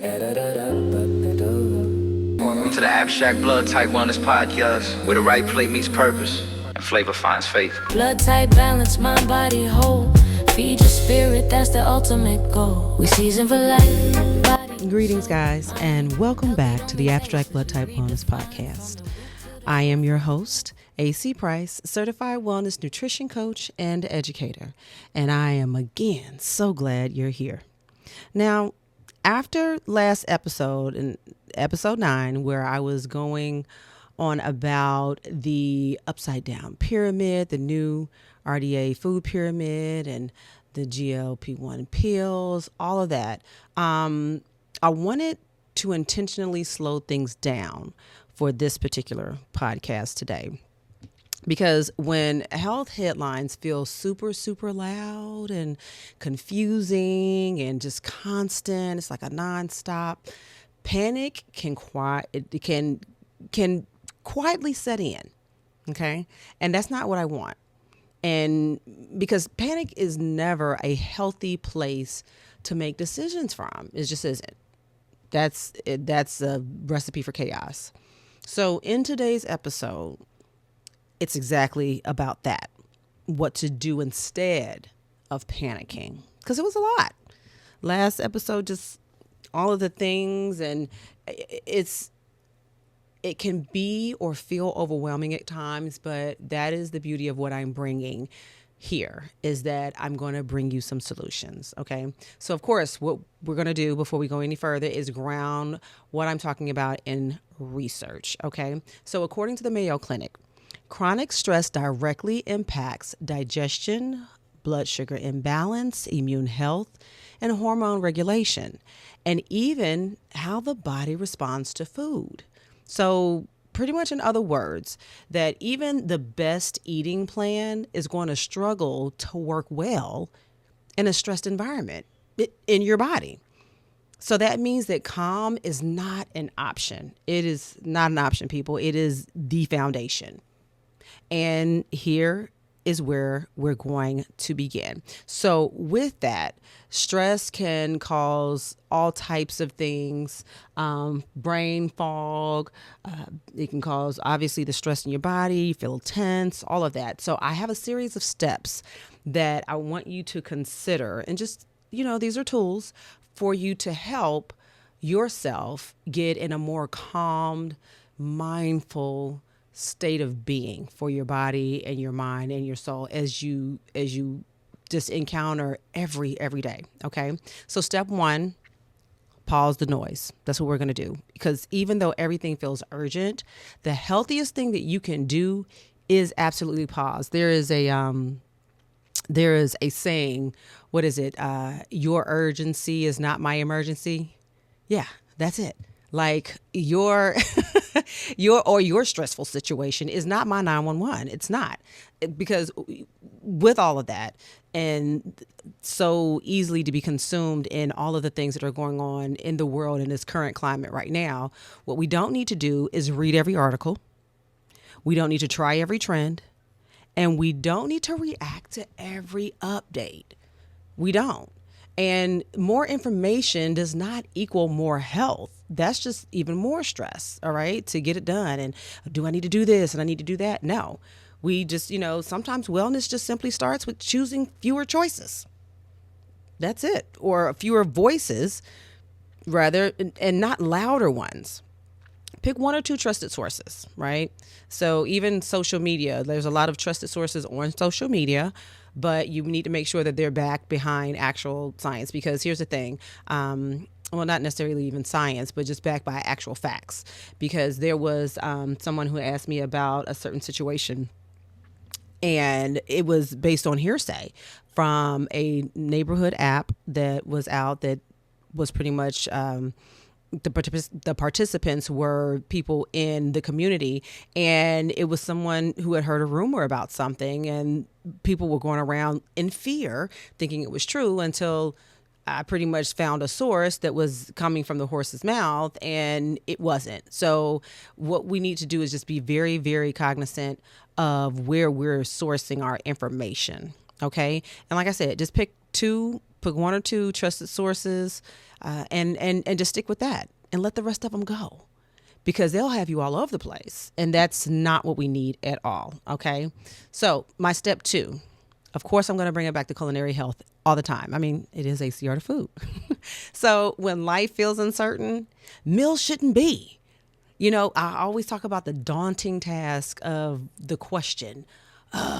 Welcome to the Abstract Blood Type Wellness Podcast, where the right play meets purpose and flavor finds faith. Blood type balance, mind, body, whole. Feed your spirit, that's the ultimate goal. We season for life. Greetings, guys, and welcome back to the Abstract Blood Type Wellness Podcast. I am your host, AC Price, certified wellness nutrition coach and educator, and I am again so glad you're here. Now, after last episode, in episode 9, where I was going on about the upside down pyramid, the new RDA food pyramid, and the GLP-1 pills, all of that, I wanted to intentionally slow things down for this particular podcast today. Because when health headlines feel super, super loud and confusing and just constant, it's like a nonstop, panic can quietly set in. Okay. And that's not what I want. And because panic is never a healthy place to make decisions from. It just isn't. That's a recipe for chaos. So in today's episode, it's exactly about that. What to do instead of panicking. Because it was a lot. Last episode, just all of the things, and it can be or feel overwhelming at times, but that is the beauty of what I'm bringing here, is that I'm going to bring you some solutions. Okay. So of course, what we're going to do before we go any further is ground what I'm talking about in research. Okay. So according to the Mayo Clinic, chronic stress directly impacts digestion, blood sugar imbalance, immune health, and hormone regulation, and even how the body responds to food. So pretty much in other words, that even the best eating plan is going to struggle to work well in a stressed environment in your body. So that means that calm is not an option. It is not an option, people. It is the foundation. And here is where we're going to begin. So with that, stress can cause all types of things, brain fog. It can cause, obviously, the stress in your body, you feel tense, all of that. So I have a series of steps that I want you to consider. And just, these are tools for you to help yourself get in a more calmed, mindful state of being for your body and your mind and your soul as you just encounter every day. Okay. So step 1, pause the noise. That's what we're going to do, because even though everything feels urgent, the healthiest thing that you can do is absolutely pause. There is a saying, what is it? Your urgency is not my emergency. Yeah, that's it. Like your stressful situation is not my 911. It's not, because with all of that, and so easily to be consumed in all of the things that are going on in the world in this current climate right now, what we don't need to do is read every article. We don't need to try every trend, and we don't need to react to every update. We don't. And more information does not equal more health. That's just even more stress, all right, to get it done. And do I need to do this and I need to do that? No, we just, sometimes wellness just simply starts with choosing fewer choices. That's it. Or fewer voices, rather, and not louder ones. Pick 1 or 2 trusted sources, right? So even social media, there's a lot of trusted sources on social media, but you need to make sure that they're backed behind actual science, because here's the thing. Well, not necessarily even science, but just backed by actual facts. Because there was someone who asked me about a certain situation, and it was based on hearsay from a neighborhood app that was out that was pretty much the participants were people in the community, and it was someone who had heard a rumor about something, and people were going around in fear thinking it was true until I pretty much found a source that was coming from the horse's mouth, and it wasn't. So what we need to do is just be very, very cognizant of where we're sourcing our information. Okay. And like I said, just pick two Pick one or two trusted sources, and just stick with that and let the rest of them go, because they'll have you all over the place. And that's not what we need at all. Okay. So my step 2, of course, I'm going to bring it back to culinary health all the time. I mean, it is ACR to food. So when life feels uncertain, meals shouldn't be. I always talk about the daunting task of the question,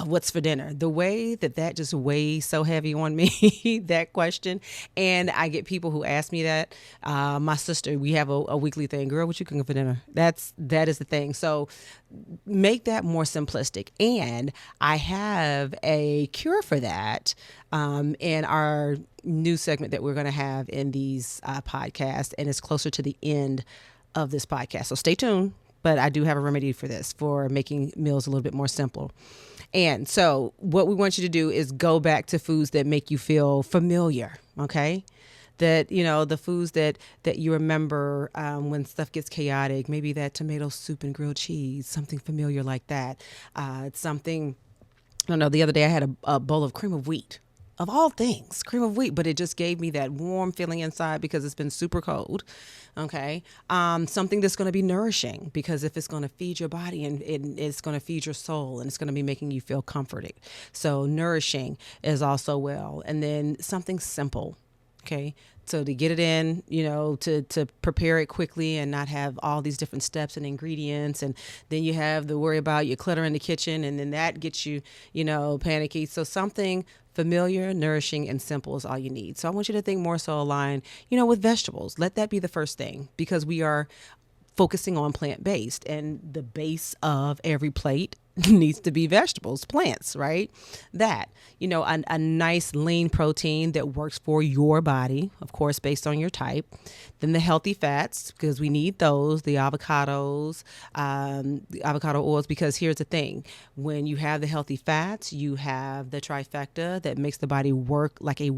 what's for dinner? The way that just weighs so heavy on me, that question. And I get people who ask me that. My sister, we have a weekly thing. Girl, what you cooking for dinner? That is the thing. So make that more simplistic. And I have a cure for that in our new segment that we're going to have in these podcasts. And it's closer to the end of this podcast. So stay tuned. But I do have a remedy for this, for making meals a little bit more simple. And so what we want you to do is go back to foods that make you feel familiar, okay? That, the foods that you remember when stuff gets chaotic, maybe that tomato soup and grilled cheese, something familiar like that. It's something, I don't know, the other day I had a bowl of cream of wheat. Of all things, cream of wheat, but it just gave me that warm feeling inside because it's been super cold. Okay. Something that's going to be nourishing, because if it's going to feed your body and it's going to feed your soul and it's going to be making you feel comforted. So nourishing is also well. And then something simple. Okay. So to get it in, to prepare it quickly and not have all these different steps and ingredients. And then you have the worry about your clutter in the kitchen, and then that gets you, panicky. So something familiar, nourishing, and simple is all you need. So I want you to think more so aligned, with vegetables. Let that be the first thing, because we are focusing on plant-based, and the base of every plate needs to be vegetables, plants, right? That, a nice lean protein that works for your body, of course, based on your type. Then the healthy fats, because we need those, the avocados, the avocado oils, because here's the thing. When you have the healthy fats, you have the trifecta that makes the body work like a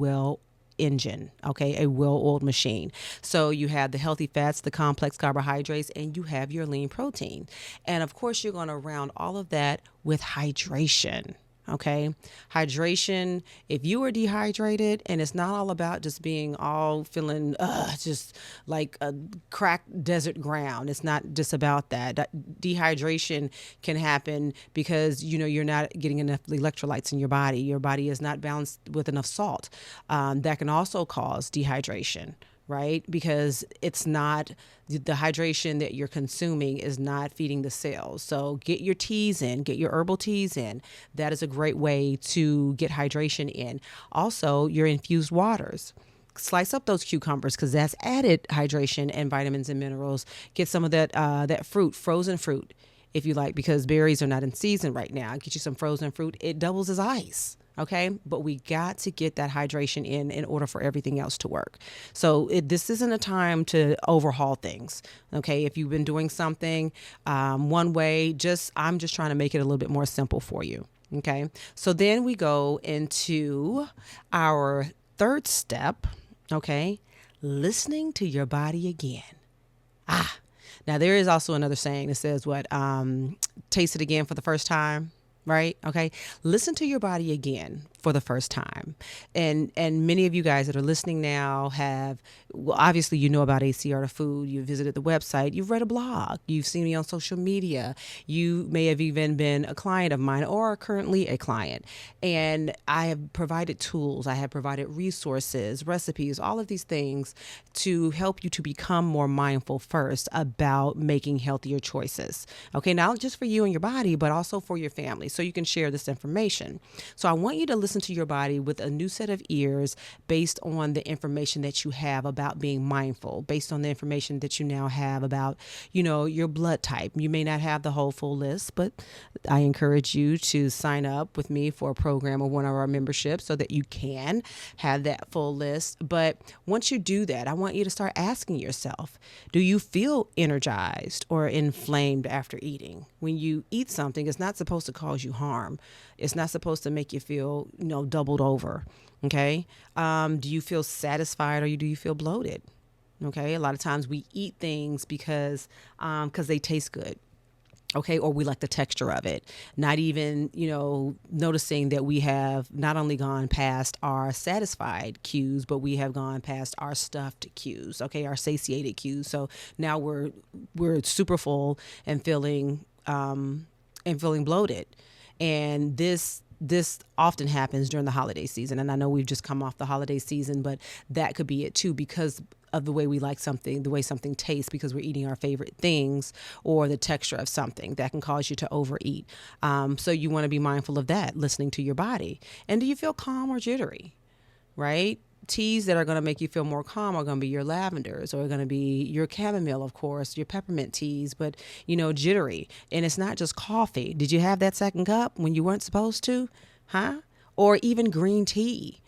engine, okay, a well-oiled machine. So you have the healthy fats, the complex carbohydrates, and you have your lean protein. And of course, you're going to round all of that with hydration. Okay. Hydration. If you are dehydrated, and it's not all about just being all feeling just like a cracked desert ground. It's not just about that. Dehydration can happen because, you're not getting enough electrolytes in your body. Your body is not balanced with enough salt. That can also cause dehydration. Right? Because it's not, the hydration that you're consuming is not feeding the cells. So get your teas in, get your herbal teas in. That is a great way to get hydration in. Also, your infused waters. Slice up those cucumbers, because that's added hydration and vitamins and minerals. Get some of that fruit, frozen fruit, if you like, because berries are not in season right now. Get you some frozen fruit. It doubles as ice. Okay. But we got to get that hydration in order for everything else to work. So this isn't a time to overhaul things. Okay. If you've been doing something one way, I'm just trying to make it a little bit more simple for you. Okay. So then we go into our third step. Okay. Listening to your body again. Now there is also another saying that says taste it again for the first time. Right? Okay. Listen to your body again for the first time. And many of you guys that are listening now obviously you know about ACR to food. You visited the website. You've read a blog. You've seen me on social media. You may have even been a client of mine or are currently a client. And I have provided tools. I have provided resources, recipes, all of these things to help you to become more mindful first about making healthier choices. Okay. Not just for you and your body, but also for your family, so you can share this information. So I want you to listen to your body with a new set of ears based on the information that you have about being mindful, based on the information that you now have about, your blood type. You may not have the whole full list, but I encourage you to sign up with me for a program or one of our memberships so that you can have that full list. But once you do that, I want you to start asking yourself, do you feel energized or inflamed after eating? When you eat something, it's not supposed to cause you harm. It's not supposed to make you feel, doubled over. Okay. Do you feel satisfied, or do you feel bloated? Okay. A lot of times we eat things because they taste good. Okay, or we like the texture of it, not even, noticing that we have not only gone past our satisfied cues, but we have gone past our stuffed cues, okay, our satiated cues. So now we're super full and feeling bloated. And this often happens during the holiday season. And I know we've just come off the holiday season, but that could be it too, because of the way we like something, the way something tastes, because we're eating our favorite things, or the texture of something that can cause you to overeat. So you want to be mindful of that, listening to your body. And do you feel calm or jittery, right? Teas that are going to make you feel more calm are going to be your lavenders, or going to be your chamomile, of course, your peppermint teas, but, jittery. And it's not just coffee. Did you have that second cup when you weren't supposed to? Huh? Or even green tea.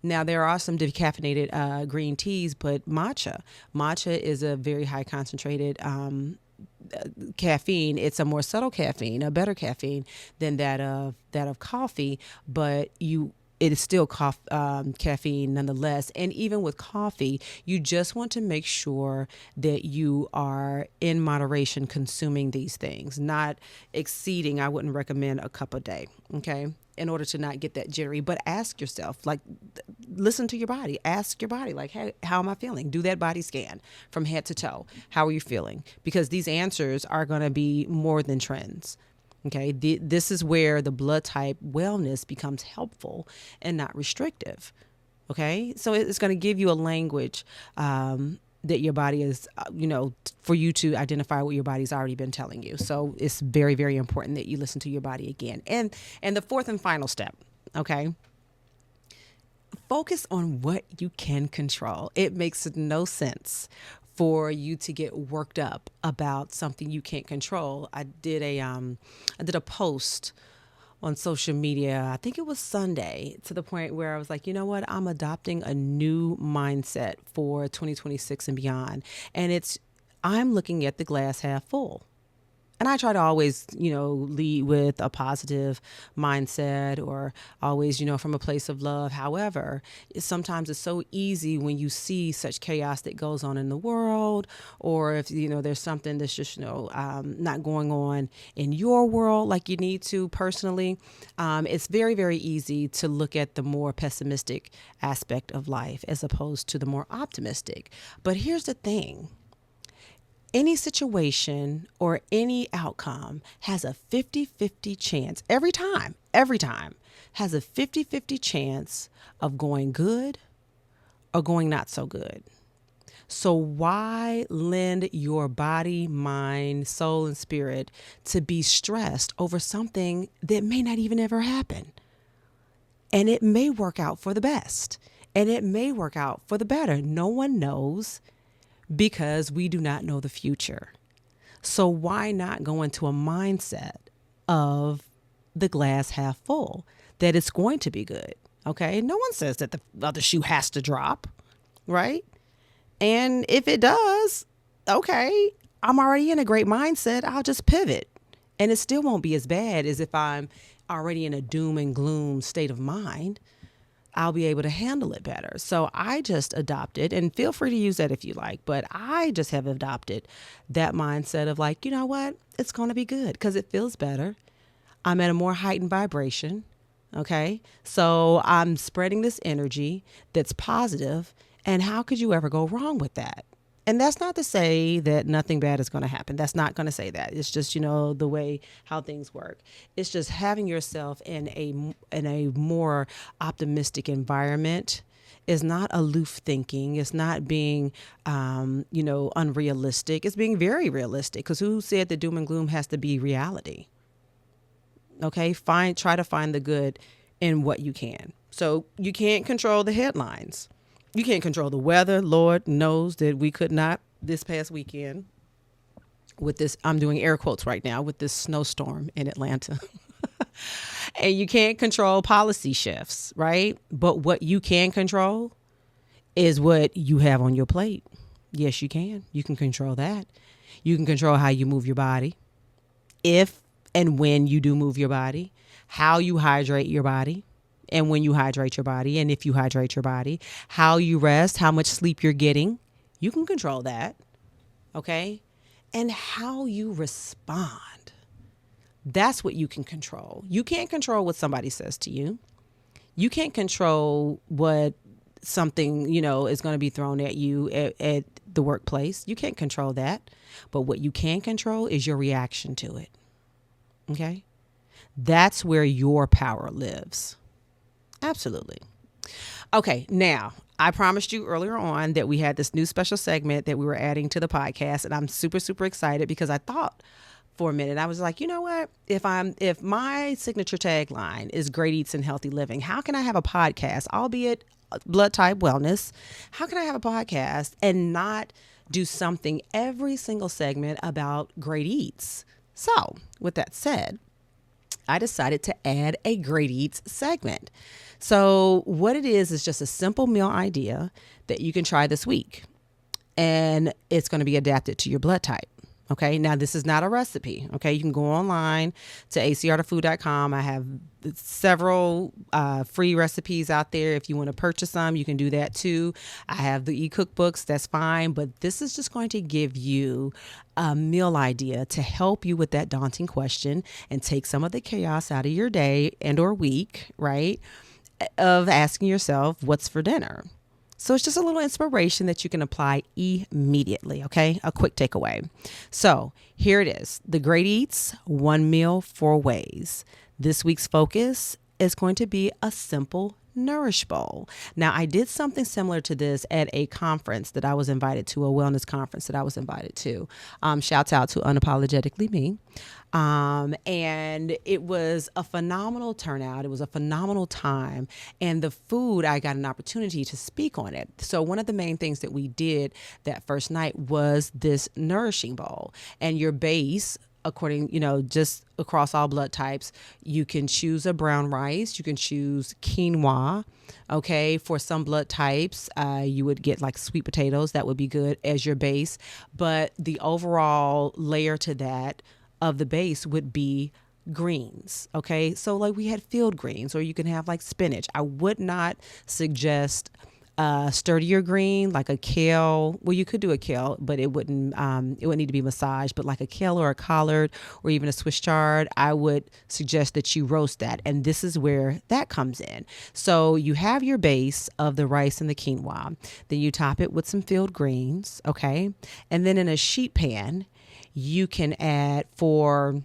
Now, there are some decaffeinated green teas, but matcha is a very high concentrated caffeine. It's a more subtle caffeine, a better caffeine than that of coffee, but it is still caffeine nonetheless. And even with coffee, you just want to make sure that you are in moderation consuming these things, not exceeding. I wouldn't recommend a cup a day, okay, in order to not get that jittery. But ask yourself, like, listen to your body. Ask your body, like, hey, how am I feeling? Do that body scan from head to toe. How are you feeling? Because these answers are going to be more than trends. Okay, this is where the blood type wellness becomes helpful and not restrictive. Okay, so it's going to give you a language that your body is, for you to identify what your body's already been telling you. So it's very, very important that you listen to your body again. And the fourth and final step, okay, focus on what you can control. It makes no sense for you to get worked up about something you can't control. I did a post on social media, I think it was Sunday, to the point where I was like, you know what, I'm adopting a new mindset for 2026 and beyond. And I'm looking at the glass half full. And I try to always, lead with a positive mindset, or always, from a place of love. However, sometimes it's so easy when you see such chaos that goes on in the world, or if, there's something that's just, not going on in your world like you need to personally. It's very, very easy to look at the more pessimistic aspect of life as opposed to the more optimistic. But here's the thing. Any situation or any outcome has a 50-50 chance every time has a 50-50 chance of going good or going not so good. So why lend your body, mind, soul, and spirit to be stressed over something that may not even ever happen? And it may work out for the best, and it may work out for the better. No one knows, because we do not know the future. So why not go into a mindset of the glass half full, that it's going to be good? Okay. No one says that the other shoe has to drop, right? And if it does, okay, I'm already in a great mindset. I'll just pivot, and it still won't be as bad as if I'm already in a doom and gloom state of mind. I'll be able to handle it better. So I just adopted, and feel free to use that if you like, but I just have adopted that mindset of, like, you know what? It's going to be good because it feels better. I'm at a more heightened vibration. Okay. So I'm spreading this energy that's positive, and how could you ever go wrong with that? And that's not to say that nothing bad is going to happen. That's not going to say that. It's just, the way how things work. It's just having yourself in a more optimistic environment. Is not aloof thinking. It's not being, unrealistic. It's being very realistic. Because who said that doom and gloom has to be reality? Okay, try to find the good in what you can. So you can't control the headlines. You can't control the weather. Lord knows that we could not this past weekend with this. I'm doing air quotes right now with this snowstorm in Atlanta. And you can't control policy shifts, right? But what you can control is what you have on your plate. Yes, you can. You can control that. You can control how you move your body. If and when you do move your body, how you hydrate your body. And when you hydrate your body, and if you hydrate your body, how you rest, how much sleep you're getting, you can control that. Okay. And how you respond. That's what you can control. You can't control what somebody says to you. You can't control what something, is going to be thrown at you at the workplace. You can't control that. But what you can control is your reaction to it. Okay? That's where your power lives. Absolutely. Okay, now, I promised you earlier on that we had this new special segment that we were adding to the podcast, and I'm super, super excited because I thought for a minute, I was like, you know what? If my signature tagline is great eats and healthy living, how can I have a podcast, albeit blood type wellness? How can I have a podcast and not do something every single segment about great eats? So with that said, I decided to add a great eats segment. So what it is just a simple meal idea that you can try this week, and it's going to be adapted to your blood type. Okay. Now, this is not a recipe. Okay. You can go online to acrtofood.com. I have several free recipes out there. If you want to purchase them, you can do that too. I have the e-cookbooks. That's fine. But this is just going to give you a meal idea to help you with that daunting question and take some of the chaos out of your day and or week, right? Of asking yourself, what's for dinner? So it's just a little inspiration that you can apply immediately, okay? A quick takeaway. So here it is. The Great Eats, 1 meal, 4 ways. This week's focus is going to be a simple Nourish Bowl. Now, I did something similar to this at a conference that I was invited to, a wellness conference that I was invited to. Shouts out to Unapologetically Me. And it was a phenomenal turnout. It was a phenomenal time. And the food, I got an opportunity to speak on it. So one of the main things that we did that first night was this nourishing bowl. And your base, according, just across all blood types, you can choose a brown rice, you can choose quinoa. Okay. For some blood types, you would get like sweet potatoes. That would be good as your base. But the overall layer to that of the base would be greens. Okay. So like we had field greens, or you can have like spinach. I would not suggest sturdier green, like a kale. Well, you could do a kale, but it would need to be massaged. But like a kale or a collard or even a Swiss chard, I would suggest that you roast that. And this is where that comes in. So you have your base of the rice and the quinoa. Then you top it with some field greens. Okay. And then in a sheet pan, you can add, for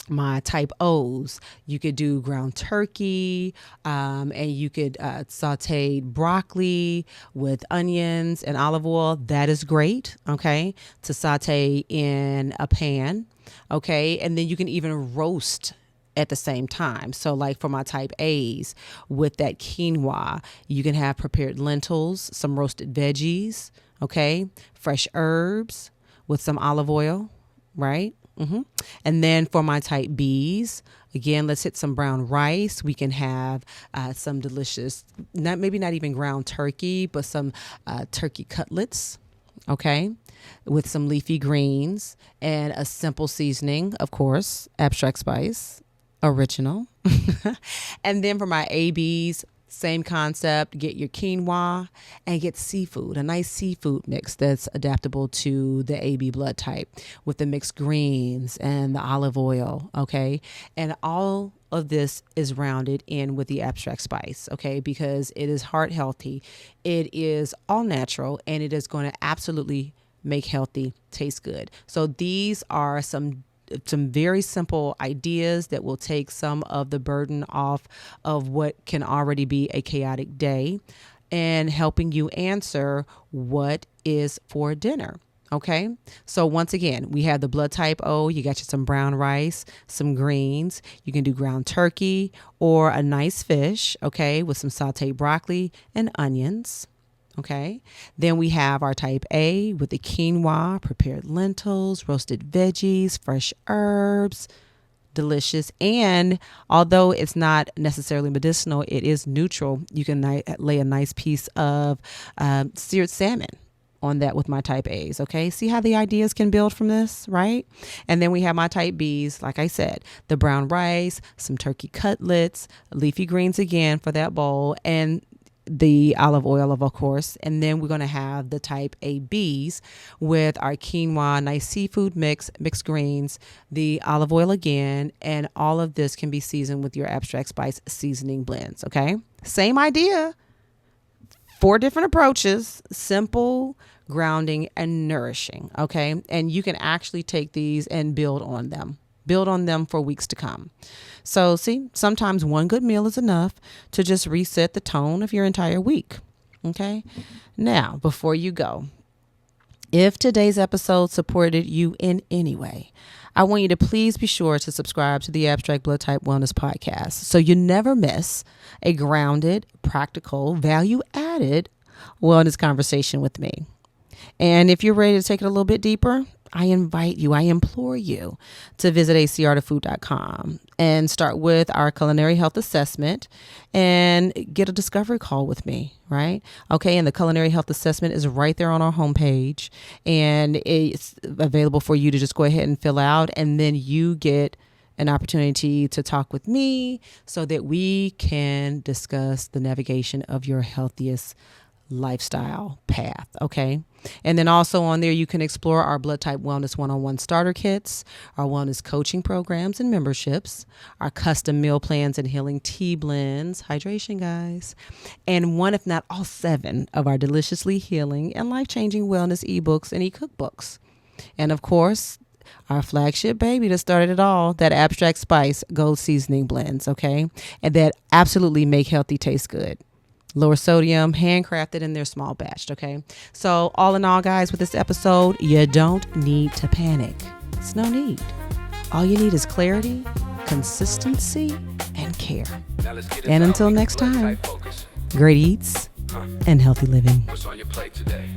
my type O's, you could do ground turkey, and you could saute broccoli with onions and olive oil. That is great, okay, to saute in a pan, okay, and then you can even roast at the same time. So like for my type A's, with that quinoa, you can have prepared lentils, some roasted veggies, okay, fresh herbs with some olive oil, right? And then for my type B's, again, let's hit some brown rice. We can have some delicious, maybe not even ground turkey, but some turkey cutlets, okay, with some leafy greens and a simple seasoning, of course, abstract spice, original. And then for my AB's, same concept, get your quinoa and get seafood, a nice seafood mix that's adaptable to the AB blood type, with the mixed greens and the olive oil, okay? And all of this is rounded in with the abstract spice, okay? Because it is heart healthy, it is all natural, and it is going to absolutely make healthy taste good. So these are some very simple ideas that will take some of the burden off of what can already be a chaotic day, and helping you answer what is for dinner. Okay. So once again, we have the blood type O. You got you some brown rice, some greens. You can do ground turkey or a nice fish. Okay. With some sauteed broccoli and onions. Okay. Then we have our type A with the quinoa, prepared lentils, roasted veggies, fresh herbs, delicious. And although it's not necessarily medicinal, it is neutral. You can lay a nice piece of seared salmon on that with my type A's. Okay. See how the ideas can build from this, right? And then we have my type B's, like I said, the brown rice, some turkey cutlets, leafy greens again for that bowl. And the olive oil, of course. And then we're going to have the type ABs with our quinoa, nice seafood mix, mixed greens, the olive oil again. And all of this can be seasoned with your abstract spice seasoning blends. Okay. Same idea. 4 different approaches, simple, grounding, and nourishing. Okay. And you can actually take these and build on them for weeks to come. So see, sometimes one good meal is enough to just reset the tone of your entire week. Okay. Now, before you go, if today's episode supported you in any way, I want you to please be sure to subscribe to the Abstract Blood Type Wellness Podcast so you never miss a grounded, practical, value-added wellness conversation with me. And if you're ready to take it a little bit deeper, I implore you to visit acrtofood.com and start with our culinary health assessment and get a discovery call with me, right? Okay, and the culinary health assessment is right there on our homepage, and it's available for you to just go ahead and fill out, and then you get an opportunity to talk with me so that we can discuss the navigation of your healthiest lifestyle path. Okay. And then also on there, you can explore our blood type wellness one-on-one starter kits, our wellness coaching programs and memberships, our custom meal plans and healing tea blends, hydration guys, and one, if not all 7 of our deliciously healing and life-changing wellness ebooks and e-cookbooks. And of course, our flagship baby that started it all, that Abstract Spice Gold Seasoning Blends. Okay. And that absolutely make healthy taste good. Lower sodium, handcrafted, and they're small batched. Okay. So all in all, guys, with this episode, you don't need to panic. It's no need. All you need is clarity, consistency, and care. And until next time, great eats and healthy living. What's on your plate today?